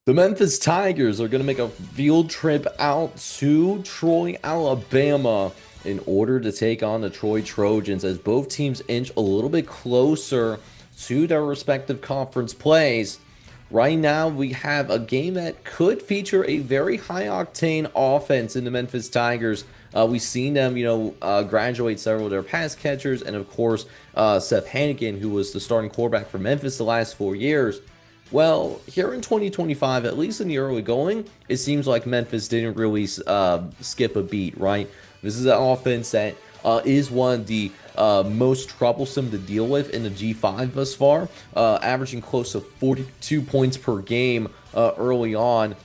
The Memphis Tigers are going to make a field trip out to Troy, Alabama in order to take on the Troy Trojans as both teams inch a little bit closer to their respective conference plays. Right now, we have a game that could feature a very high octane offense in the Memphis Tigers. We've seen them, graduate several of their pass catchers, and of course, Seth Hannigan, who was the starting quarterback for Memphis the last 4 years. Well, here in 2025, at least in the early going, it seems like Memphis didn't really skip a beat, right? This is an offense that is one of the most troublesome to deal with in the G5 thus far, averaging close to 42 points per game early on.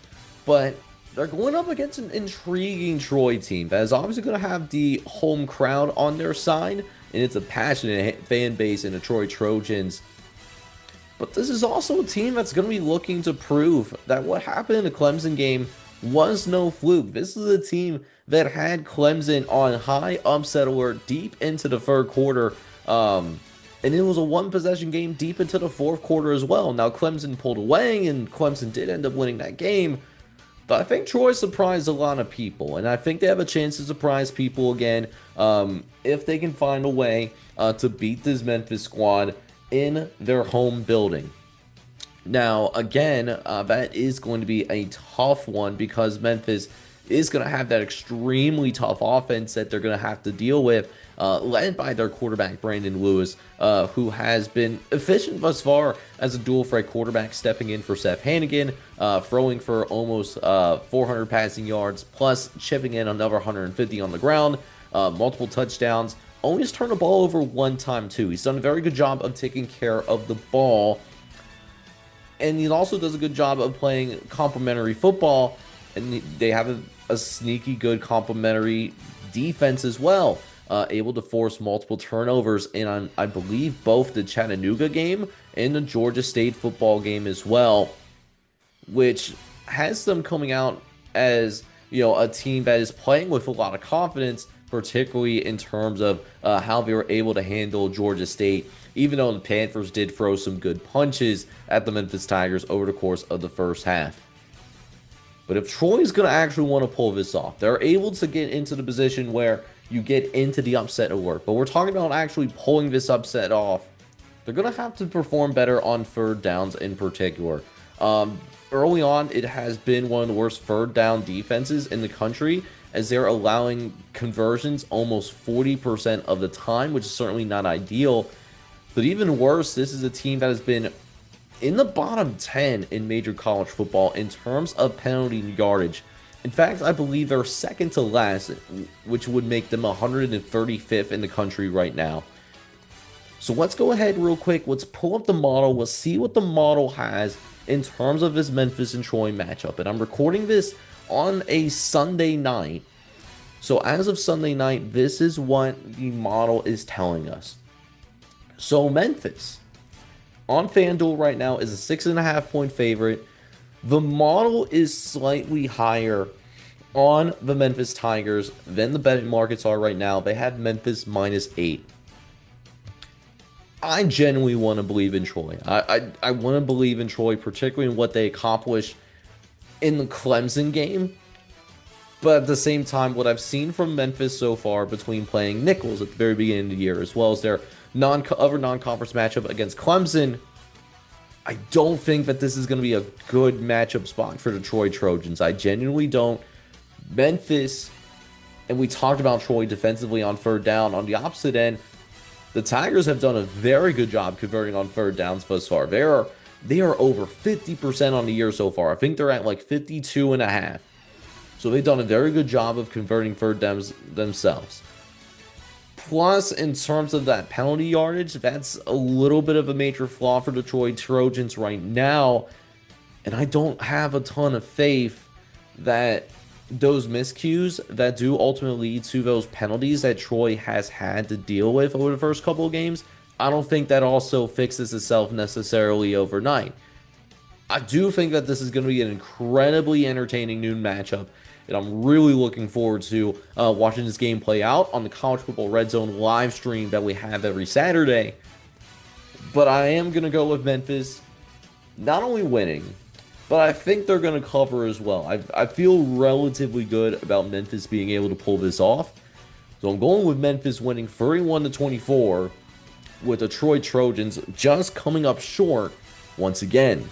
But they're going up against an intriguing Troy team that is obviously going to have the home crowd on their side, and it's a passionate fan base in the Troy Trojans. But this is also a team that's going to be looking to prove that what happened in the Clemson game was no fluke. This is a team that had Clemson on high upset alert deep into the third quarter. And it was a one possession game deep into the fourth quarter as well. Now, Clemson pulled away, and Clemson did end up winning that game. But I think Troy surprised a lot of people, and I think they have a chance to surprise people again if they can find a way to beat this Memphis squad in their home building. Now, again, that is going to be a tough one because Memphis is going to have that extremely tough offense that they're going to have to deal with, led by their quarterback, Brandon Lewis, who has been efficient thus far as a dual threat quarterback, stepping in for Seth Hannigan, throwing for almost 400 passing yards, plus chipping in another 150 on the ground, multiple touchdowns. Only has turned the ball over one time, too. He's done a very good job of taking care of the ball. And he also does a good job of playing complementary football. And they have a sneaky good complementary defense as well. Able to force multiple turnovers in, I believe, both the Chattanooga game and the Georgia State football game as well. Which has them coming out as, a team that is playing with a lot of confidence, particularly in terms of how they were able to handle Georgia State, even though the Panthers did throw some good punches at the Memphis Tigers over the course of the first half. But if Troy's going to actually want to pull this off, they're able to get into the position where you get into the upset alert. But we're talking about actually pulling this upset off. They're going to have to perform better on third downs in particular. Early on, it has been one of the worst third down defenses in the country, as they're allowing conversions almost 40% of the time, which is certainly not ideal. But even worse, this is a team that has been in the bottom 10 in major college football in terms of penalty yardage. In fact, I believe they're second to last, which would make them 135th in the country right now. So let's go ahead real quick. Let's pull up the model. Let's see what the model has in terms of this Memphis and Troy matchup. And I'm recording this on a Sunday night. So as of Sunday night, this is what the model is telling us. So Memphis on FanDuel right now is a 6.5 point favorite. The model is slightly higher on the Memphis Tigers than the betting markets are right now. They have Memphis -8. I genuinely want to believe in Troy. I want to believe in Troy, particularly in what they accomplished in the Clemson game. But at the same time, what I've seen from Memphis so far between playing Nichols at the very beginning of the year, as well as their other non-conference matchup against Clemson, I don't think that this is going to be a good matchup spot for the Troy Trojans. I genuinely don't. Memphis, and we talked about Troy defensively on third down. On the opposite end, the Tigers have done a very good job converting on third downs thus far. They are over 50% on the year so far. I think they're at like 52.5. So they've done a very good job of converting third downs themselves. Plus, in terms of that penalty yardage, that's a little bit of a major flaw for the Troy Trojans right now. And I don't have a ton of faith that those miscues that do ultimately lead to those penalties that Troy has had to deal with over the first couple of games, I don't think that also fixes itself necessarily overnight. I do think that this is going to be an incredibly entertaining noon matchup, and I'm really looking forward to watching this game play out on the College Football Redzone live stream that we have every Saturday. But I am going to go with Memphis not only winning, but I think they're going to cover as well. I feel relatively good about Memphis being able to pull this off. So I'm going with Memphis winning 31-24, with the Troy Trojans just coming up short once again.